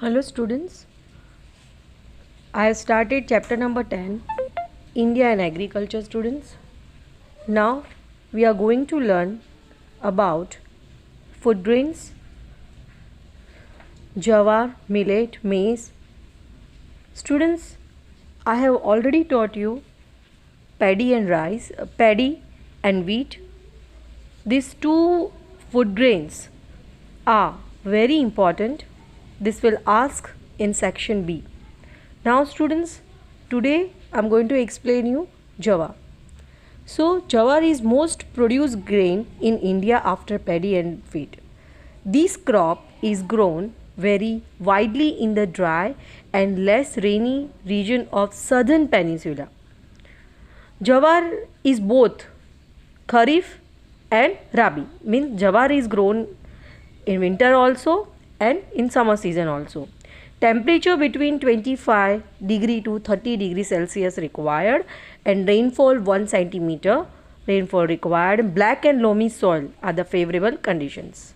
Hello students, I have started chapter number 10, India and Agriculture students. Now we are going to learn about food grains, jawar, millet, maize. Students, I have already taught you paddy and wheat. These two food grains are very important. This will ask in section B. Now students, today I am going to explain you jawar. So jawar is most produced grain in India after paddy and wheat. This crop is grown very widely in the dry and less rainy region of southern peninsula. Jawar is both kharif and rabi, means jawar is grown in winter also and in summer season also. Temperature between 25 degree to 30 degree Celsius required and rainfall 1 centimeter rainfall required. Black and loamy soil are the favorable conditions.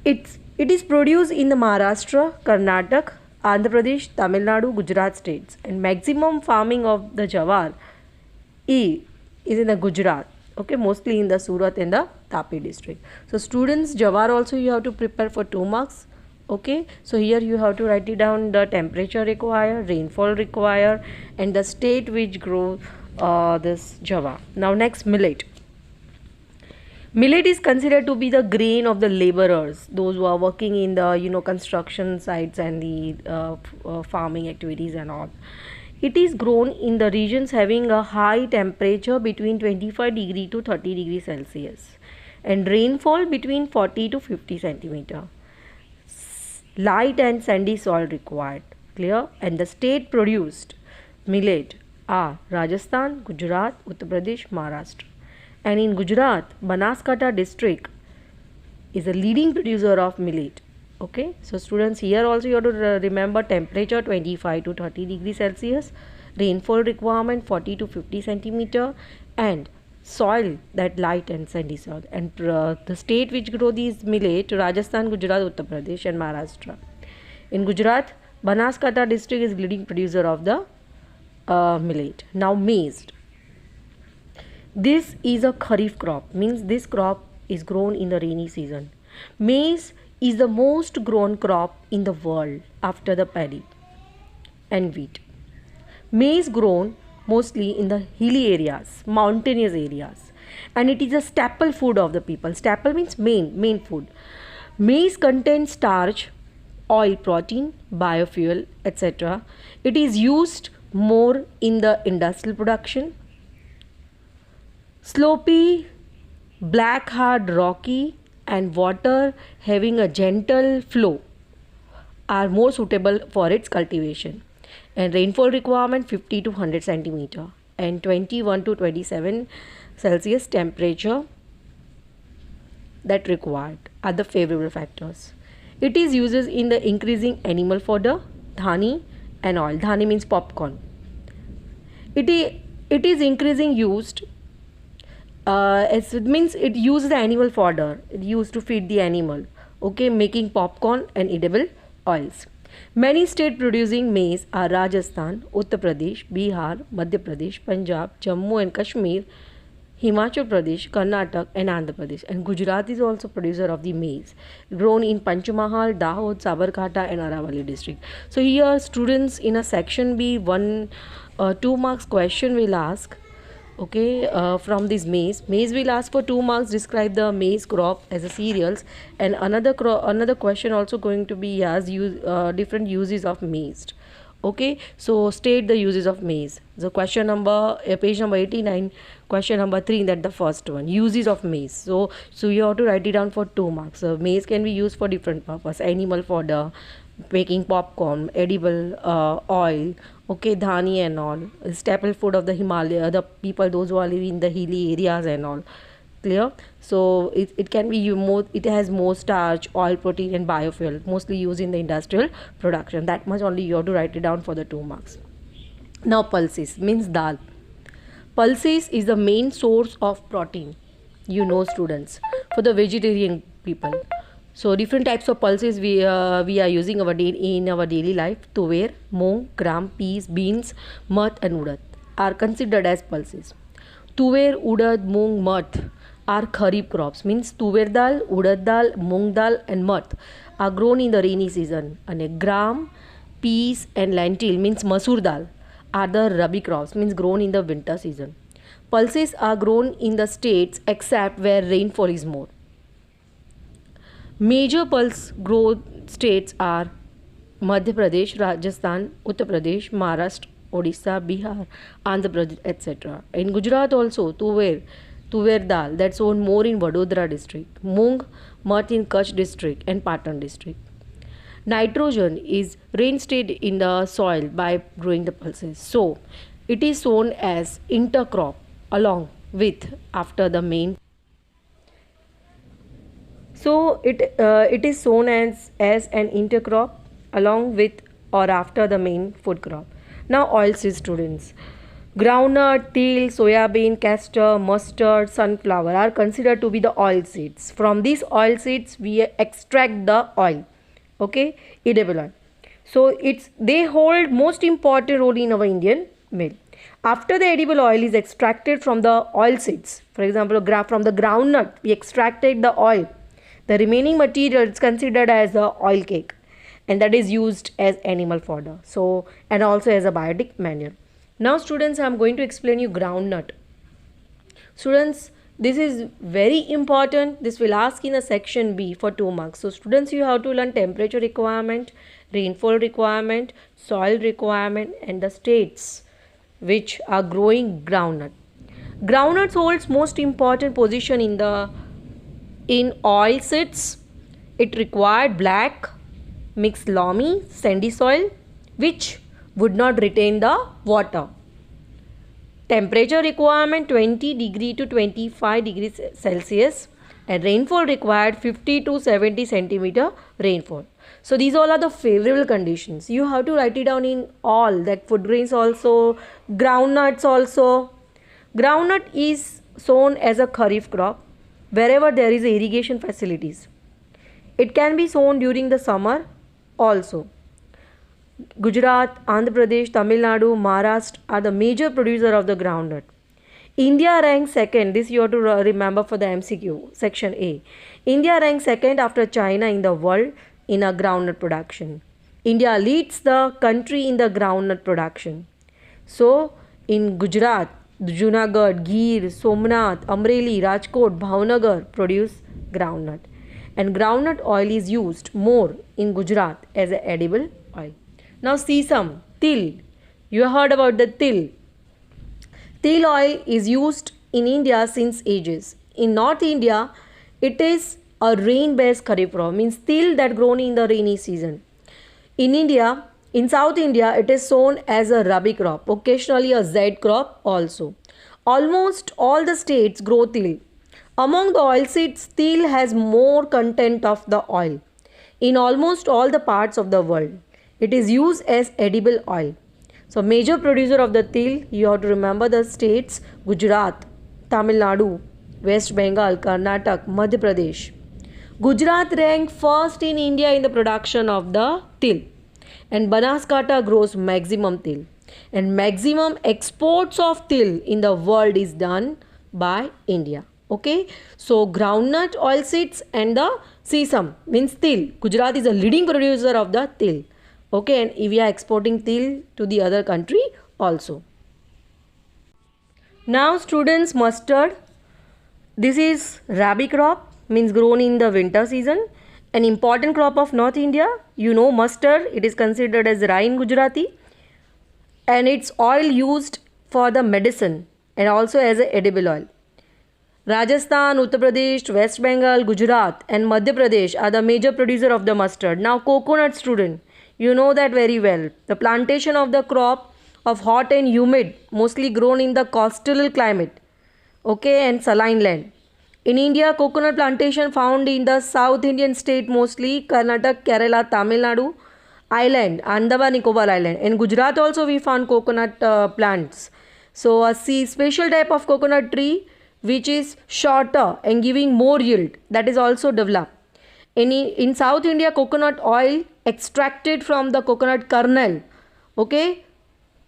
It is produced in the Maharashtra, Karnataka, Andhra Pradesh, Tamil Nadu, Gujarat states, and maximum farming of the jawar is in the Gujarat. Okay, mostly in the Surat and the Tapi district. So students, jawar also you have to prepare for 2 marks. Okay, so here you have to write it down the temperature required, rainfall required, and the state which grow this jawar. Now next, millet. Millet is considered to be the grain of the laborers, those who are working in the construction sites and the farming activities and all. It is grown in the regions having a high temperature between 25 degree to 30 degree Celsius and rainfall between 40 to 50 centimeter. Light and sandy soil required. Clear? And the state produced millet are Rajasthan, Gujarat, Uttar Pradesh, Maharashtra. And in Gujarat, Banaskantha district is a leading producer of millet. Okay, so students, here also you have to remember temperature 25 to 30 degree Celsius, rainfall requirement 40 to 50 centimeter, and soil that light and sandy soil. And the state which grow these millet, Rajasthan, Gujarat, Uttar Pradesh and Maharashtra. In Gujarat, Banaskantha district is leading producer of the millet. Now maize. This is a kharif crop, means this crop is grown in the rainy season. Maize is the most grown crop in the world after the paddy and wheat. Maize grown mostly in the hilly areas, mountainous areas, and it is a staple food of the people. Staple means main food. Maize contains starch, oil, protein, biofuel, etc. It is used more in the industrial production. Slopy, black, hard, rocky and water having a gentle flow are more suitable for its cultivation. And rainfall requirement 50 to 100 centimeter and 21 to 27 Celsius temperature that required are the favorable factors. It is used in the increasing animal fodder, dhani and oil. Dhani means popcorn. It is increasing used. It means it uses the animal fodder. It used to feed the animal. Okay, making popcorn and edible oils. Many states producing maize are Rajasthan, Uttar Pradesh, Bihar, Madhya Pradesh, Punjab, Jammu and Kashmir, Himachal Pradesh, Karnataka and Andhra Pradesh. And Gujarat is also producer of the maize, grown in Panchmahal, Dahod, Sabarkantha and Aravalli district. So here students, in a section B, 2 marks question will ask. Okay, from this maize will ask for 2 marks. Describe the maize crop as a cereals, and another question also going to be asked, different uses of maize. Okay, so state the uses of maize. So question number page number 89, question number 3, that the first one, uses of maize. So you have to write it down for 2 marks. So maize can be used for different purpose: animal fodder, making popcorn, edible oil, okay, dhani and all, staple food of the Himalaya, the people, those who are living in the hilly areas and all. Clear? So it can be it has more starch, oil, protein and biofuel, mostly used in the industrial production. That much only you have to write it down for the 2 marks. Now pulses means dal. Pulses is the main source of protein, students, for the vegetarian people. So different types of pulses we are using in our daily life. Tuver, moong, gram, peas, beans, mud and urad are considered as pulses. Tuver, urad, moong, mud are kharif crops. Means tuver dal, urad dal, moong dal and mud are grown in the rainy season. And gram, peas and lentil means masoor dal are the rabi crops. Means grown in the winter season. Pulses are grown in the states except where rainfall is more. Major pulse growth states are Madhya Pradesh, Rajasthan, Uttar Pradesh, Maharashtra, Odisha, Bihar, Andhra Pradesh, etc. In Gujarat also, tuver dal that's sown more in Vadodara district, moong, mud in Kutch district and Patan district. Nitrogen is reinstated in the soil by growing the pulses. So, it is sown as intercrop along with after the main. So it is sown as an intercrop along with or after the main food crop. Now oilseed students. Groundnut, til, soybean, castor, mustard, sunflower are considered to be the oil seeds. From these oil seeds we extract the oil. Okay, edible oil. So they hold most important role in our Indian meal. After the edible oil is extracted from the oil seeds, for example, from the groundnut, we extracted the oil. The remaining material is considered as the oil cake, and that is used as animal fodder. So, and also as a biotic manure. Now, students, I am going to explain you groundnut. Students, this is very important. This will ask in a section B for 2 marks. So, students, you have to learn temperature requirement, rainfall requirement, soil requirement, and the states which are growing groundnut. Groundnuts holds most important position in oil seeds. It required black, mixed loamy, sandy soil which would not retain the water. Temperature requirement 20 degree to 25 degrees Celsius and rainfall required 50 to 70 centimeter rainfall. So these all are the favorable conditions. You have to write it down in all, that food grains also, groundnuts also. Groundnut is sown as a kharif crop wherever there is irrigation facilities. It can be sown during the summer also. Gujarat, Andhra Pradesh, Tamil Nadu, Maharashtra are the major producer of the groundnut. India ranks second. This you have to remember for the MCQ, section A. India ranks second after China in the world in a groundnut production. India leads the country in the groundnut production. So, in Gujarat, Junagadh, Gir, Somnath, Amreli, Rajkot, Bhavnagar produce groundnut. And groundnut oil is used more in Gujarat as an edible oil. Now sesame, til. You have heard about the til. Til oil is used in India since ages. In North India, it is a rain-based kharif crop, means til that grown in the rainy season. In South India, it is sown as a rabi crop, occasionally a Z crop also. Almost all the states grow til. Among the oilseeds, til has more content of the oil. In almost all the parts of the world, it is used as edible oil. So major producer of the til, you have to remember the states Gujarat, Tamil Nadu, West Bengal, Karnataka, Madhya Pradesh. Gujarat ranked first in India in the production of the til. And Banaskantha grows maximum til. And maximum exports of til in the world is done by India. Okay. So groundnut, oilseeds and the sesame means til. Gujarat is a leading producer of the til. Okay. And we are exporting til to the other country also. Now students, mustard. This is rabi crop, means grown in the winter season. An important crop of North India. You know mustard, it is considered as rye in Gujarati. And its oil used for the medicine and also as an edible oil. Rajasthan, Uttar Pradesh, West Bengal, Gujarat and Madhya Pradesh are the major producer of the mustard. Now coconut student, you know that very well. The plantation of the crop of hot and humid, mostly grown in the coastal climate, okay, and saline land. In India, coconut plantation found in the South Indian state mostly Karnataka, Kerala, Tamil Nadu, island, Andaman Nicobar island. In Gujarat also we found coconut plants. So a special type of coconut tree which is shorter and giving more yield, that is also developed. in South India, coconut oil extracted from the coconut kernel, okay,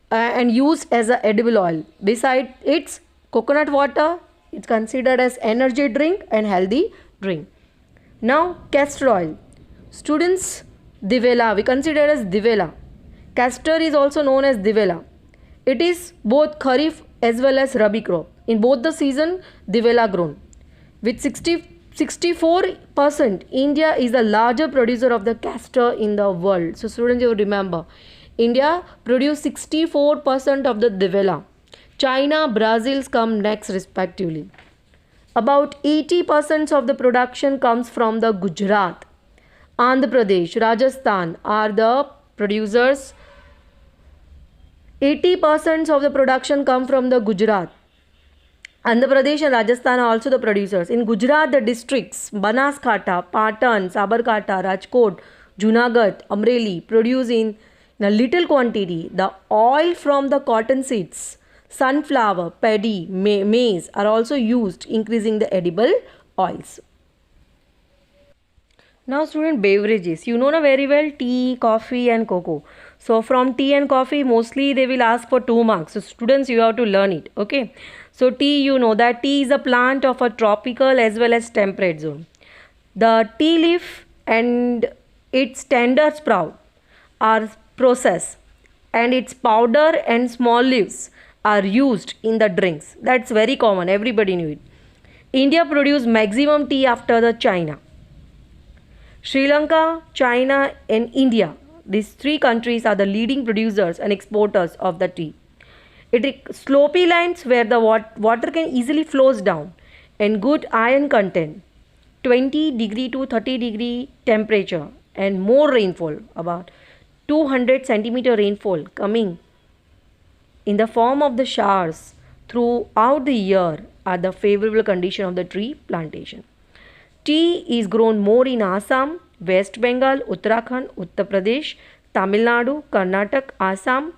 and used as a edible oil. Besides its coconut water, it's considered as energy drink and healthy drink. Now castor oil. Students, divela, we consider as divela. Castor is also known as divela. It is both kharif as well as rabi crop. In both the season, divela grown. With 64%, India is the larger producer of the castor in the world. So students, you remember, India produce 64% of the divela. China, Brazil come next respectively. About 80% of the production comes from the Gujarat. Andhra Pradesh, Rajasthan are the producers. 80% of the production come from the Gujarat. Andhra Pradesh and Rajasthan are also the producers. In Gujarat, the districts Banaskantha, Patan, Sabarkantha, Rajkot, Junagadh, Amreli produce in a little quantity the oil from the cotton seeds. Sunflower, paddy, maize are also used, increasing the edible oils. Now student, beverages. You know na very well, tea, coffee and cocoa. So from tea and coffee, mostly they will ask for 2 marks. So students, you have to learn it. Okay. So tea, you know that tea is a plant of a tropical as well as temperate zone. The tea leaf and its tender sprout are processed, and its powder and small leaves are used in the drinks. That's very common. Everybody knew it. India produces maximum tea after the China. Sri Lanka, China and India, these 3 countries are the leading producers and exporters of the tea. Slopy lands where the water can easily flows down, and good iron content, 20 degree to 30 degree temperature and more rainfall, about 200 centimeter rainfall coming in the form of the showers throughout the year are the favorable condition of the tree plantation. Tea is grown more in Assam, West Bengal, Uttarakhand, Uttar Pradesh, Tamil Nadu, Karnataka, Assam,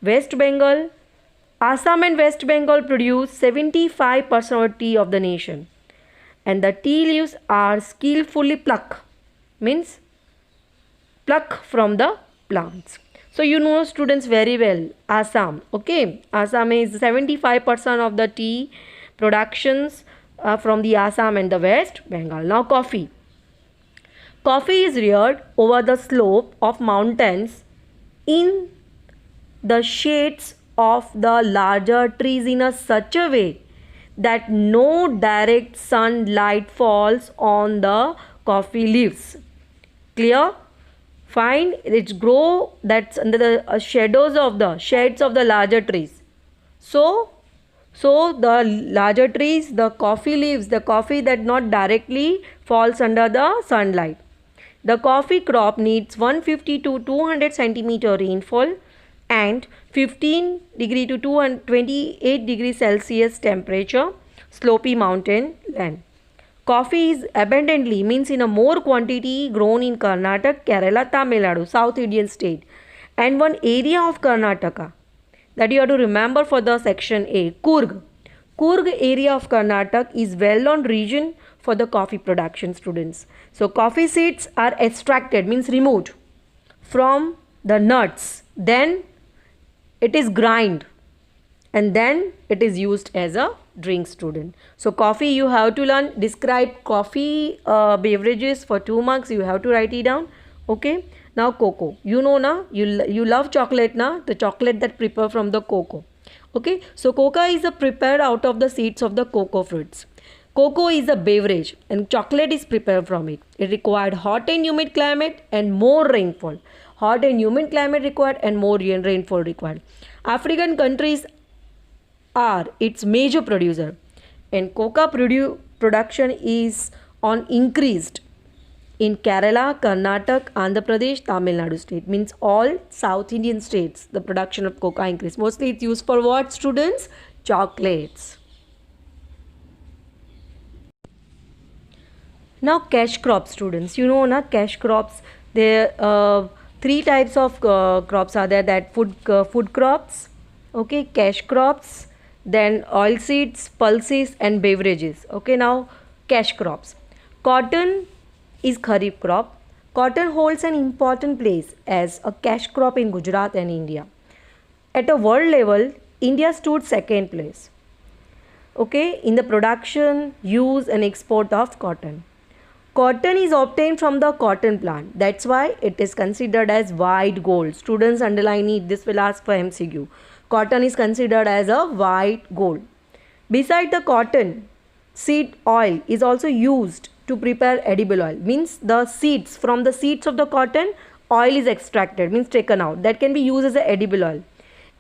West Bengal. Assam and West Bengal produce 75% of tea of the nation, and the tea leaves are skillfully plucked, means pluck from the plants. So you know students very well, Assam, okay, Assam is 75% of the tea productions from the Assam and the West Bengal. Now coffee. Coffee is reared over the slope of mountains in the shades of the larger trees in such a way that no direct sunlight falls on the coffee leaves. Clear? Fine. It's grow that's under the shadows of the shades of the larger trees. So the larger trees, the coffee leaves, the coffee that not directly falls under the sunlight. The coffee crop needs 150 to 200 centimeter rainfall and 15 degree to 28 degrees Celsius temperature, slopy mountain land. Coffee is abundantly, means in a more quantity, grown in Karnataka, Kerala, Tamil Nadu, South Indian state, and one area of Karnataka that you have to remember for the section A, Coorg. Coorg area of Karnataka is well-known region for the coffee production, students. So coffee seeds are extracted, means removed from the nuts, then it is grind, and then it is used as a drink, student. So coffee you have to learn, describe coffee beverages for 2 marks, you have to write it down. Okay. Now cocoa, you know na, you love chocolate na, the chocolate that prepared from the cocoa. Okay, so cocoa is prepared out of the seeds of the cocoa fruits. Cocoa is a beverage and chocolate is prepared from it. It required hot and humid climate and more rainfall. Hot and humid climate required and more rainfall required. African countries are its major producer, and cocoa production is on increased in Kerala, Karnataka, Andhra Pradesh, Tamil Nadu state, means all South Indian states the production of cocoa increased. Mostly it's used for what, students? Chocolates. Now cash crops, students. You know na, cash crops, there 3 types of crops are there, that food crops, okay, cash crops, then oilseeds, pulses and beverages. Okay, now cash crops. Cotton is Kharif crop. Cotton holds an important place as a cash crop in Gujarat and India. At a world level, India stood second place, okay, in the production, use and export of cotton. Cotton is obtained from the cotton plant. That's why it is considered as white gold. Students underline it. This will ask for MCQ. Cotton is considered as a white gold. Beside the cotton, seed oil is also used to prepare edible oil. Means the seeds, from the seeds of the cotton, oil is extracted, means taken out. That can be used as a edible oil.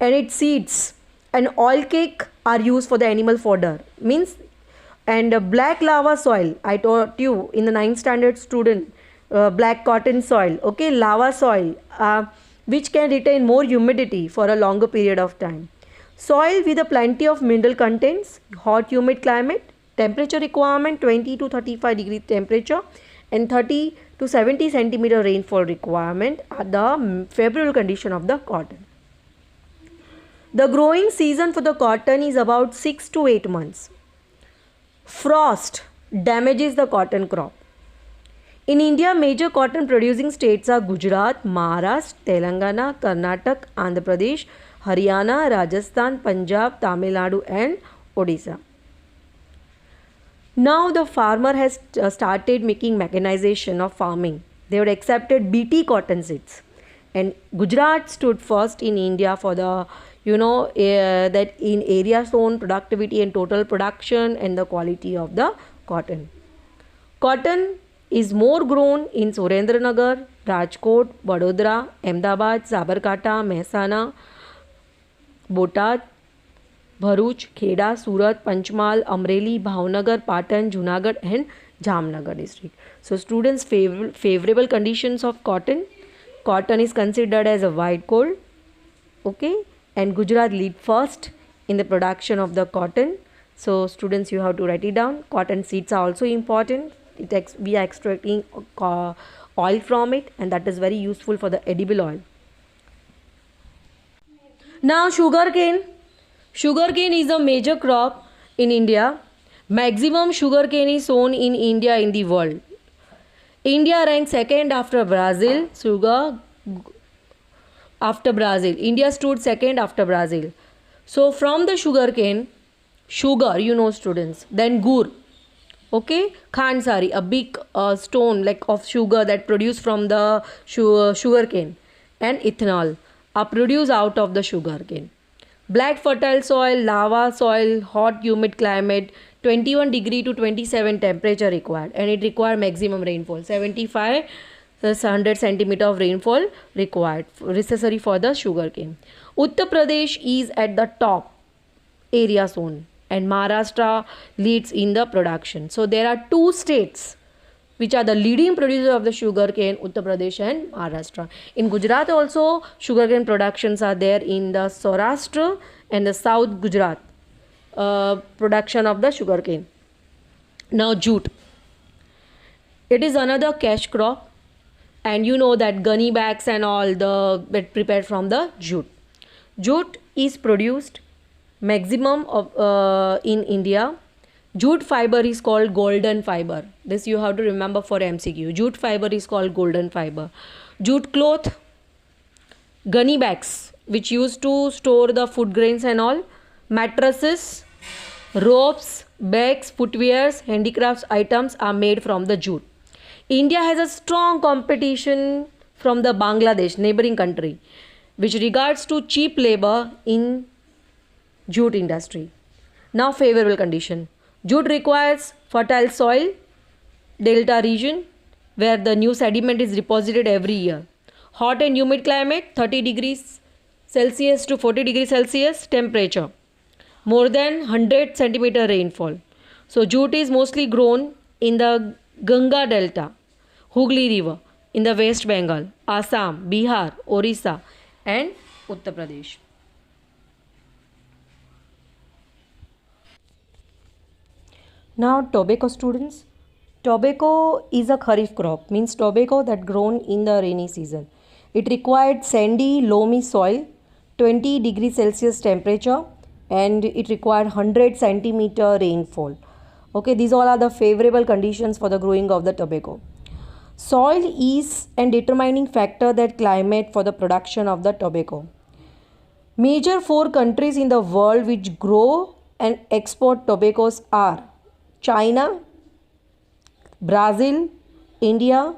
And its seeds and oil cake are used for the animal fodder. Means, and black lava soil, I taught you in the 9th standard student, black cotton soil, okay, lava soil, which can retain more humidity for a longer period of time. Soil with a plenty of mineral contents, hot humid climate, temperature requirement 20 to 35 degree temperature, and 30 to 70 centimeter rainfall requirement are the favorable condition of the cotton. The growing season for the cotton is about 6 to 8 months. Frost damages the cotton crop. In India, major cotton producing states are Gujarat, Maharashtra, Telangana, Karnataka, Andhra Pradesh, Haryana, Rajasthan, Punjab, Tamil Nadu and Odisha. Now the farmer has started making mechanization of farming. They have accepted BT cotton seeds. And Gujarat stood first in India for the that in area sown, productivity and total production and the quality of the cotton. Cotton is more grown in Surendranagar, Rajkot, Vadodara, Ahmedabad, Sabarkantha, Mehsana, Botad, Bharuch, Kheda, Surat, Panchmal, Amreli, Bhavnagar, Patan, Junagadh and Jamnagar district. So students, favorable conditions of cotton. Cotton is considered as a white gold, okay, and Gujarat lead first in the production of the cotton. So students, you have to write it down. Cotton seeds are also important. We are extracting oil from it, and that is very useful for the edible oil. Now sugarcane. Sugarcane is a major crop in India. Maximum sugarcane is sown in India in the world. India ranks second after Brazil. After Brazil, India stood second after Brazil. So from the sugarcane, sugar, students, then gur, okay, khansari, a big stone like of sugar that produced from the sugarcane, and ethanol are produced out of the sugarcane. Black fertile soil, lava soil, hot humid climate, 21 degree to 27 temperature required, and it requires maximum rainfall, 75 100 centimeter of rainfall required, necessary for the sugarcane. Uttar Pradesh is at the top area zone and Maharashtra leads in the production. So there are two states which are the leading producers of the sugarcane, Uttar Pradesh and Maharashtra. In Gujarat also sugarcane productions are there in the Saurashtra and the South Gujarat production of the sugarcane. Now jute. It is another cash crop. And you know that gunny bags and all the prepared from the jute. Jute is produced maximum of in India. Jute fiber is called golden fiber. This you have to remember for MCQ. Jute fiber is called golden fiber. Jute cloth, gunny bags which used to store the food grains and all, mattresses, ropes, bags, footwears, handicrafts items are made from the jute. India has a strong competition from the Bangladesh, neighboring country, which regards to cheap labor in jute industry. Now favorable condition. Jute requires fertile soil, delta region, where the new sediment is deposited every year. Hot and humid climate, 30 degrees Celsius to 40 degrees Celsius temperature. More than 100 centimeter rainfall. So jute is mostly grown in the Ganga Delta, Hooghly River, in the West Bengal, Assam, Bihar, Orissa and Uttar Pradesh. Now tobacco students. Tobacco is a kharif crop, means tobacco that grown in the rainy season. It required sandy, loamy soil, 20 degrees Celsius temperature and it required 100 centimeter rainfall. Okay, these all are the favorable conditions for the growing of the tobacco. Soil is a determining factor that climate for the production of the tobacco. Major four countries in the world which grow and export tobaccos are China, Brazil, India,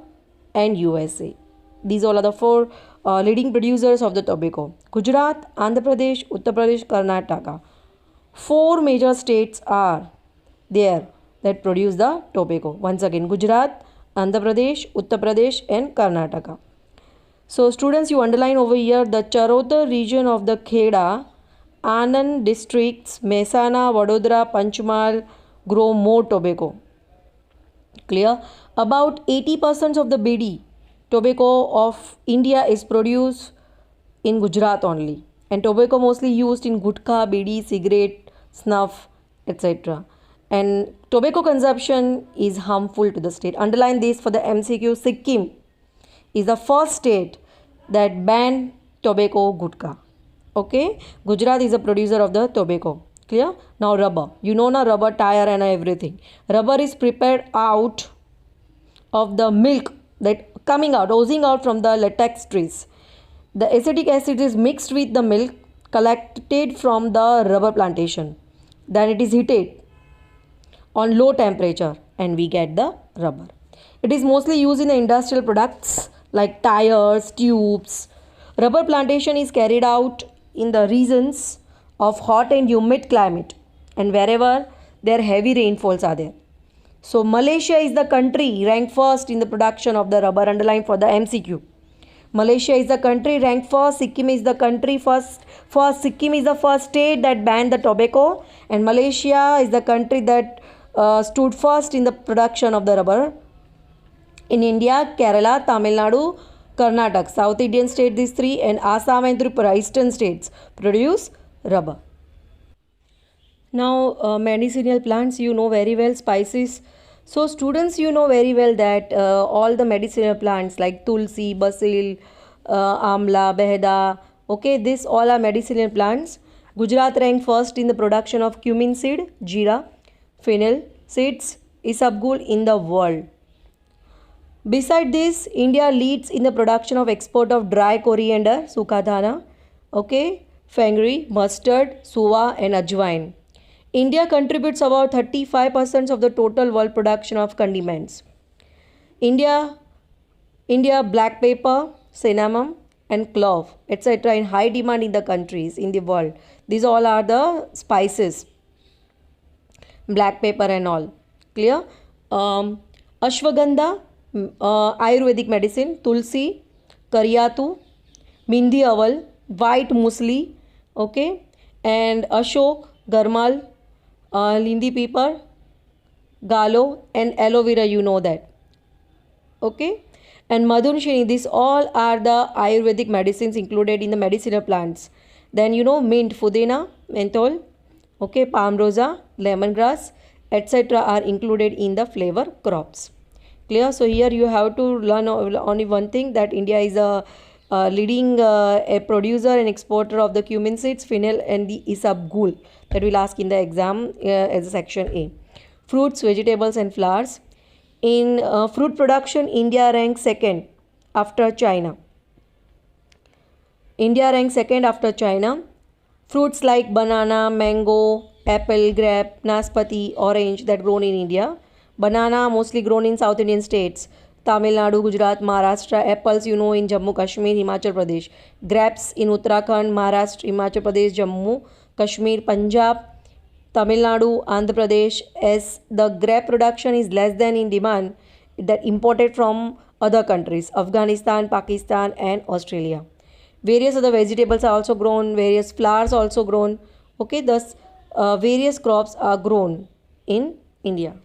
and USA. These all are the four leading producers of the tobacco. Gujarat, Andhra Pradesh, Uttar Pradesh, Karnataka. Four major states are there that produce the tobacco. Once again, Gujarat, Andhra Pradesh, Uttar Pradesh, and Karnataka. So, students, you underline over here the Charotar region of the Kheda, Anand districts, Mehsana, Vadodara, Panchmal grow more tobacco. Clear? About 80% of the BD tobacco of India is produced in Gujarat only, and tobacco mostly used in gutka, BD, cigarette, snuff, etc. And tobacco consumption is harmful to the state. Underline this for the MCQ. Sikkim is the first state that banned tobacco gutka. Okay, Gujarat is a producer of the tobacco. Clear? Now rubber. You know na rubber, tire and everything. Rubber is prepared out of the milk that coming out, oozing out from the latex trees. The acetic acid is mixed with the milk collected from the rubber plantation. Then it is heated on low temperature and we get the rubber. It is mostly used in the industrial products like tires, tubes. Rubber plantation is carried out in the regions of hot and humid climate and wherever there heavy rainfalls are there. So Malaysia is the country ranked first in the production of the rubber. Underline for the MCQ. Malaysia is the country ranked first. Sikkim is the country first. Sikkim is the first state that banned the tobacco, and Malaysia is the country that stood first in the production of the rubber. In India, Kerala, Tamil Nadu, Karnataka, South Indian state, these three, and Assam and Tripura, eastern states, produce rubber. Now, medicinal plants, you know very well, spices. So, students, you know very well that all the medicinal plants like tulsi, basil, amla, behda, okay, this all are medicinal plants. Gujarat ranked first in the production of cumin seed, jeera, fennel seeds, isabgol in the world. Beside this, India leads in the production of export of dry coriander, sukha dhana, okay, fenugreek, mustard, suwa and ajwain. India contributes about 35% of the total world production of condiments. India black pepper, cinnamon and clove, etc. in high demand in the countries in the world. These all are the spices, black pepper and all. Clear? Ashwagandha, Ayurvedic medicine, tulsi, karyatu, mindi aval, white musli, okay, and ashok, garmal, lindi pepper, galo and aloe vera, you know that, okay, and madhunshini. These all are the Ayurvedic medicines included in the medicinal plants. Then you know mint, pudina, menthol, okay, palm rosa, lemongrass, etc. are included in the flavor crops. Clear? So here you have to learn only one thing, that India is a leading a producer and exporter of the cumin seeds, fennel and the isabgol, that will ask in the exam as a section A. Fruits, vegetables and flowers. In fruit production, India ranks second after China. India ranks second after China. Fruits like banana, mango, apple, grape, naspati, orange that grown in India. Banana mostly grown in South Indian states, Tamil Nadu, Gujarat, Maharashtra. Apples, you know, in Jammu, Kashmir, Himachal Pradesh. Grapes in Uttarakhand, Maharashtra, Himachal Pradesh, Jammu, Kashmir, Punjab, Tamil Nadu, Andhra Pradesh. As the grape production is less than in demand, that imported from other countries, Afghanistan, Pakistan and Australia. Various other vegetables are also grown, various flowers also grown. Okay, thus various crops are grown in India.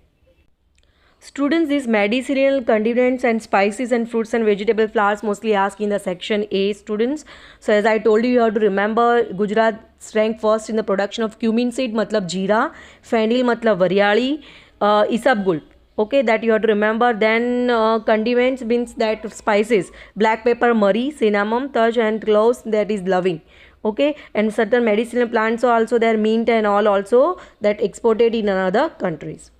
Students, these medicinal condiments and spices and fruits and vegetable flowers mostly ask in the section A, students. So as I told you have to remember Gujarat ranked first in the production of cumin seed, matlab jeera, fennel, matlab varyali, isabgol. Okay, that you have to remember. Then condiments means that spices, black pepper, murree, cinnamon, taj and cloves, that is loving. Okay, and certain medicinal plants are also there, mint and all also that exported in other countries.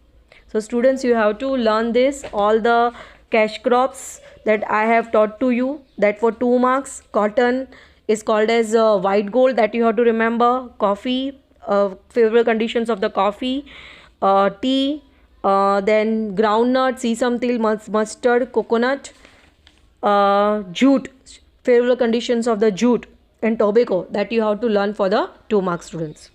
So students, you have to learn this, all the cash crops that I have taught to you, that for 2 marks. Cotton is called as white gold, that you have to remember. Coffee, favorable conditions of the coffee. Tea, then groundnut, sesame till, mustard, coconut. Jute, favorable conditions of the jute, and tobacco, that you have to learn for the 2 mark students.